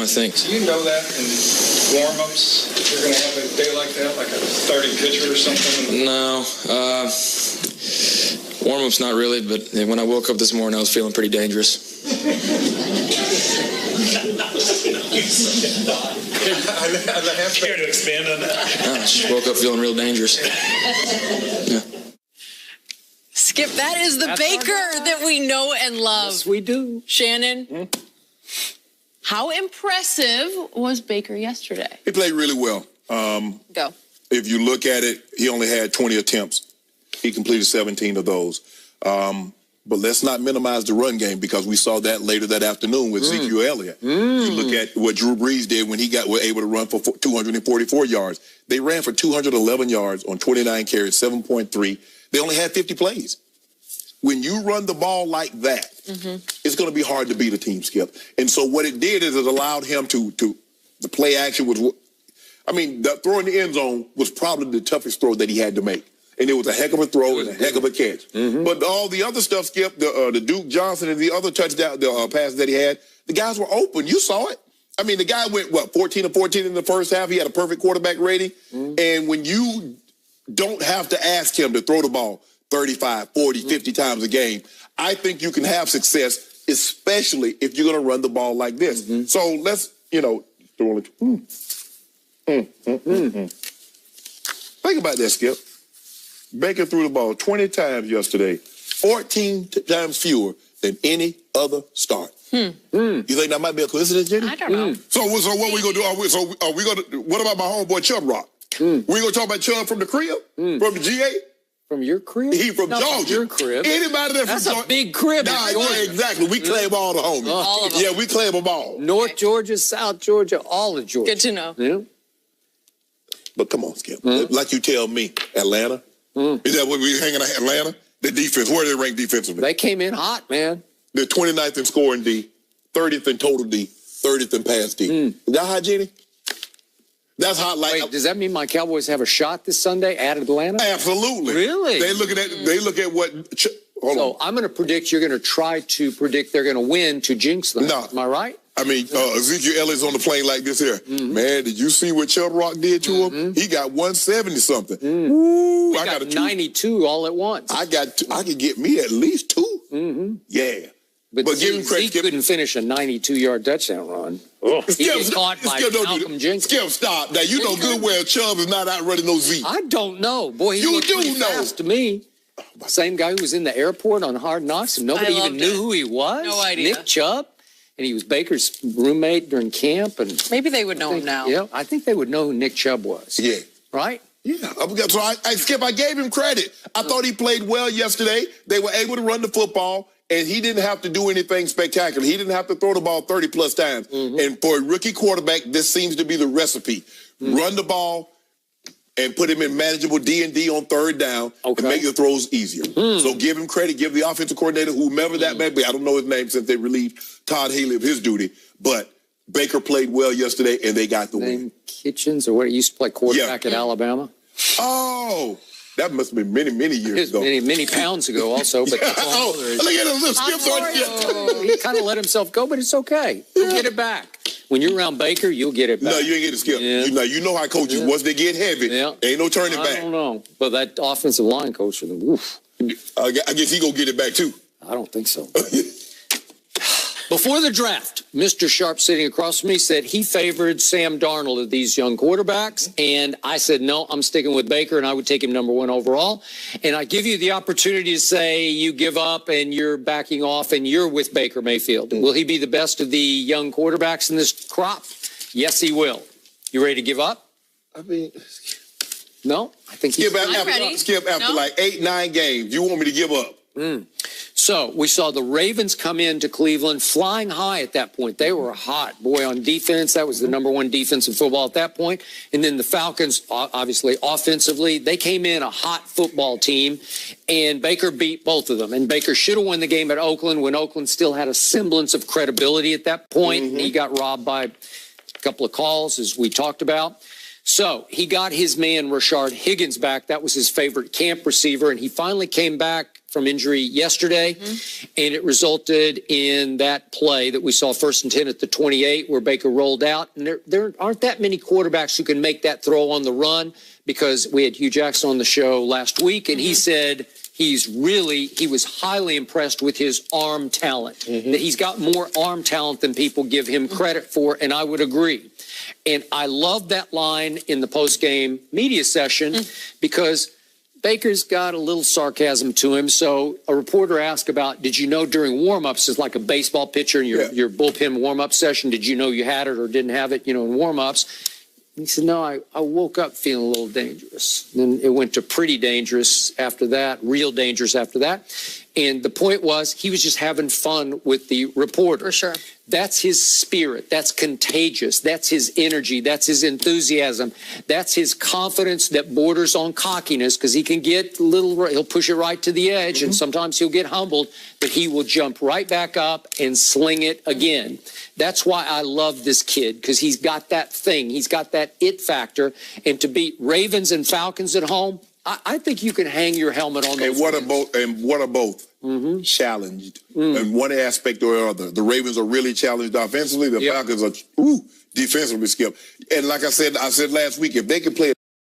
I think. Do you know that in warm-ups, if you're going to have a day like that, like a starting pitcher or something? No. Warm-ups, not really, but when I woke up this morning, I was feeling pretty dangerous. Care to expand on that? I just woke up feeling real dangerous. Yeah. Skip, that is the Baker that we know and love. Yes, we do. Shannon, how impressive was Baker yesterday? He played really well. Go. If you look at it, he only had 20 attempts. He completed 17 of those. But let's not minimize the run game because we saw that later that afternoon with Ezekiel Elliott. You look at what Drew Brees did when he was able to run for 244 yards. They ran for 211 yards on 29 carries, 7.3. They only had 50 plays. When you run the ball like that, it's going to be hard to beat a team, Skip. And so what it did is it allowed him to the play action was, I mean, the throw in the end zone was probably the toughest throw that he had to make. And it was a heck of a throw and a heck of a catch. But all the other stuff, Skip, the Duke Johnson and the other touchdown, the passes that he had, the guys were open. You saw it. I mean, the guy went, 14 of 14 in the first half. He had a perfect quarterback rating. And when you don't have to ask him to throw the ball 35, 40, 50 times a game, I think you can have success, especially if you're going to run the ball like this. So let's, throw it. Think about that, Skip. Baker threw the ball 20 times yesterday, 14 times fewer than any other start. You think that might be a coincidence, Jenny? I don't know. So what we gonna do? Are we gonna? What about my homeboy Chubb Rock? We gonna talk about Chubb from the crib, from the GA? From your crib? He from Georgia. From your crib. Anybody that's a big crib. Nah, yeah, exactly. We claim all the homies. All of them. Yeah, we claim them all. North Georgia, South Georgia, all of Georgia. Good to know. Yeah. But come on, Skip. Like you tell me, Atlanta. Is that what we hanging at Atlanta? The defense, where they rank defensively? They came in hot, man. They're 29th in scoring D, 30th in total D, 30th in pass D. Is that hot, Jenny? That's hot. Like, wait, does that mean my Cowboys have a shot this Sunday at Atlanta? Absolutely. Really? They look at what. Hold on. I'm going to predict you're going to try to predict they're going to win to jinx them. No. Am I right? I mean, Ezekiel Elliott's on the plane like this here. Man, did you see what Chubb Rock did to him? He got 170 something. Ooh, I got a 92 all at once. I could get me at least 2. Yeah. But give him credit. He couldn't finish a 92-yard touchdown run. He gets caught by Malcolm Jenkins. Skip, stop. Now, you know good well Chubb is not out running no Z. I don't know. Boy, he looked pretty fast to me. Same guy who was in the airport on Hard Knocks, and nobody even knew who he was. No idea. Nick Chubb. And he was Baker's roommate during camp. And Maybe they would know him now. Yeah, I think they would know who Nick Chubb was. Yeah. Right? Yeah. So I gave him credit. I thought he played well yesterday. They were able to run the football, and he didn't have to do anything spectacular. He didn't have to throw the ball 30-plus times. And for a rookie quarterback, this seems to be the recipe. Run the ball and put him in manageable D&D on third down and make the throws easier. So give him credit. Give the offensive coordinator, whomever that may be. I don't know his name since they relieved Todd Haley of his duty. But Baker played well yesterday, and they got the win. Kitchens, or what? He used to play quarterback at Alabama. Oh, that must have been many, many years ago. Many pounds ago also. But look at him. Little skips on he kind of let himself go, but it's okay. He'll get it back. When you're around Baker, you'll get it back. No, you ain't get to skip. Yeah. You know how coaches, once they get heavy, ain't no turning back. I don't know. But that offensive line coach for them, oof. I guess he going to get it back, too. I don't think so. Before the draft, Mr. Sharp sitting across from me said he favored Sam Darnold of these young quarterbacks. And I said, no, I'm sticking with Baker, and I would take him number 1 overall. And I give you the opportunity to say you give up and you're backing off and you're with Baker Mayfield. Will he be the best of the young quarterbacks in this crop? Yes, he will. You ready to give up? I mean, no, I think he's Skip after like 8, 9 games. You want me to give up? So we saw the Ravens come into Cleveland flying high at that point. They were hot, boy, on defense. That was the number 1 defense in football at that point. And then the Falcons, obviously, offensively, they came in a hot football team, and Baker beat both of them. And Baker should have won the game at Oakland when Oakland still had a semblance of credibility at that point. And he got robbed by a couple of calls, as we talked about. So he got his man, Rashard Higgins, back. That was his favorite camp receiver, and he finally came back from injury yesterday, and it resulted in that play that we saw 1st and 10 at the 28 where Baker rolled out. And there aren't that many quarterbacks who can make that throw on the run, because we had Hugh Jackson on the show last week, and he said he was highly impressed with his arm talent, that he's got more arm talent than people give him credit for, and I would agree. And I love that line in the post-game media session because Baker's got a little sarcasm to him. So a reporter asked about, did you know during warm-ups, it's like a baseball pitcher in your bullpen warm-up session, did you know you had it or didn't have it, in warm-ups? He said, no, I woke up feeling a little dangerous. Then it went to pretty dangerous after that, real dangerous after that. And the point was, he was just having fun with the reporter. For sure. That's his spirit. That's contagious. That's his energy. That's his enthusiasm. That's his confidence that borders on cockiness, because he can get a little, he'll push it right to the edge, and sometimes he'll get humbled, but he will jump right back up and sling it again. That's why I love this kid, because he's got that thing. He's got that it factor. And to beat Ravens and Falcons at home, I think you can hang your helmet on those. And what are both? Challenged in one aspect or other. The Ravens are really challenged offensively. The Falcons are defensively, Skip. And like I said last week, if they could play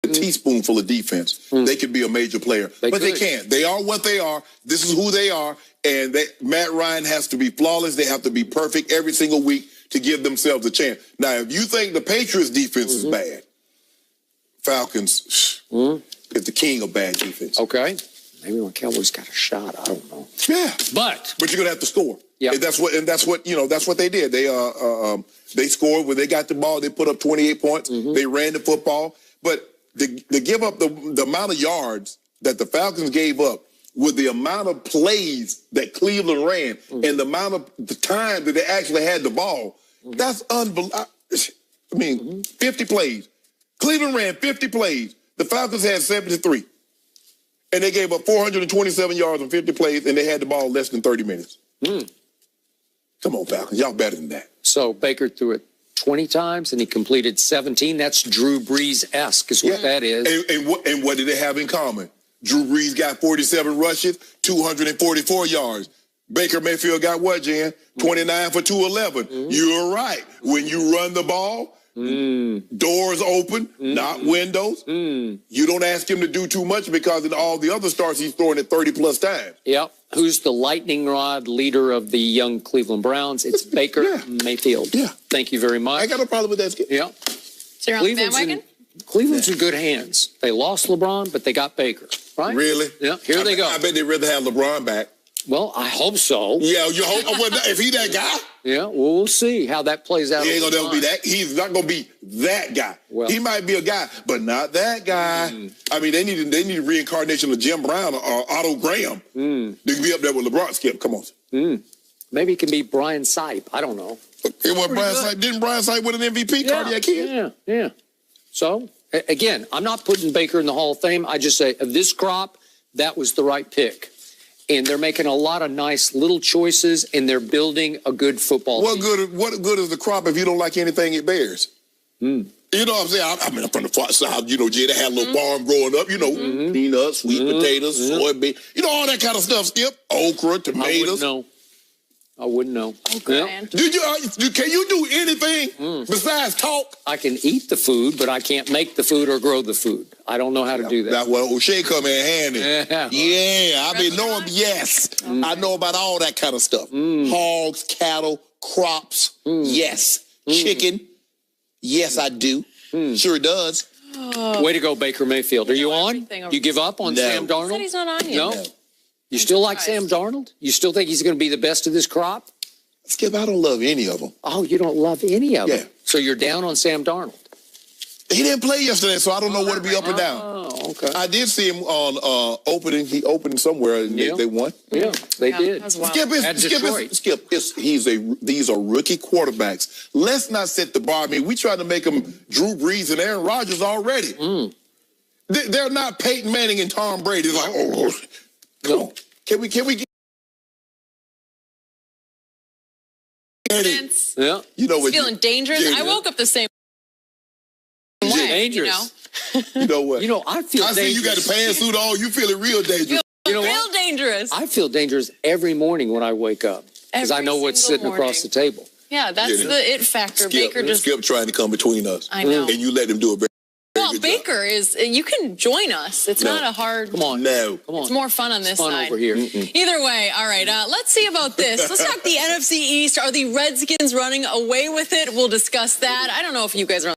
a teaspoonful of defense, they could be a major player. But they can't. They are what they are. This is who they are. And Matt Ryan has to be flawless. They have to be perfect every single week to give themselves a chance. Now, if you think the Patriots' defense is bad, Falcons is the king of bad defense. Okay. Maybe when Cowboys got a shot, I don't know. Yeah, but you're gonna have to score. Yeah, that's what they did. They scored when they got the ball. They put up 28 points. They ran the football, but to give up the amount of yards that the Falcons gave up with the amount of plays that Cleveland ran and the amount of the time that they actually had the ball, that's unbelievable. I mean, 50 plays. Cleveland ran 50 plays. The Falcons had 73. And they gave up 427 yards on 50 plays, and they had the ball less than 30 minutes. Come on, Falcons. Y'all better than that. So Baker threw it 20 times, and he completed 17. That's Drew Brees-esque is what that is. And what did they have in common? Drew Brees got 47 rushes, 244 yards. Baker Mayfield got what, Jan? 29 for 211. You're right. When you run the ball, doors open, not windows. You don't ask him to do too much, because in all the other starts, he's throwing it 30-plus times. Yep. Who's the lightning rod leader of the young Cleveland Browns? It's Baker Mayfield. Yeah. Thank you very much. I got no problem with that. Yeah. So you're on the bandwagon? Cleveland's in good hands. They lost LeBron, but they got Baker. Right? Really? Yeah. Here they go. I bet they'd rather have LeBron back. Well, I hope so. Yeah, you hope. If he that guy. Yeah, well, we'll see how that plays out. He ain't gonna ever be that. He's not gonna be that guy. Well, he might be a guy, but not that guy. I mean, they need a reincarnation of Jim Brown or Otto Graham. They can be up there with LeBron. Skip, come on. Maybe it can be Brian Sipe. I don't know. It was Brian Sipe. Didn't Brian Sipe win an MVP? Cardiac kid. Yeah. So again, I'm not putting Baker in the Hall of Fame. I just say of this crop, that was the right pick. And they're making a lot of nice little choices, and they're building a good football team. What good is the crop if you don't like anything it bears? You know what I'm saying? I mean, I'm from the far south. You know, Jay, they had a little farm growing up. You know, peanuts, sweet potatoes, soybean. You know, all that kind of stuff, Skip. Okra, tomatoes. I wouldn't know. Can you do anything besides talk? I can eat the food, but I can't make the food or grow the food. I don't know how to do that. That's what O'Shea come in handy. Yeah, I've been knowing. Yes, I know about all that kind of stuff. Hogs, cattle, crops. Yes, chicken. Yes, I do. Sure does. Way to go, Baker Mayfield. Are you on? You give up on Sam Darnold? He said he's not on yet. No. You still like Sam Darnold? You still think he's going to be the best of this crop? Skip, I don't love any of them. Oh, you don't love any of them? So you're down on Sam Darnold? He didn't play yesterday, so I don't know where to be up or down. Oh, okay. I did see him on opening. He opened somewhere, and they won. Yeah, they did. Skip, these are rookie quarterbacks. Let's not set the bar. I mean, we tried to make them Drew Brees and Aaron Rodgers already. They're not Peyton Manning and Tom Brady. It's like, come on. Can we get Yeah. You know what? Feeling dangerous. I woke up the same way. Dangerous. You know what? I feel dangerous. I see you got the pantsuit on. You feeling real dangerous. Real dangerous. dangerous. I feel dangerous every morning when I wake up because I know what's sitting across the table. Yeah, that's the it factor. Skip trying to come between us. I know. And you let him do it. Well, Baker is, you can join us. It's not a hard. Come on. No. Come on. It's more fun on this fun side. over here. Either way, all right, let's see about this. Let's talk the NFC East. Are the Redskins running away with it? We'll discuss that. I don't know if you guys are on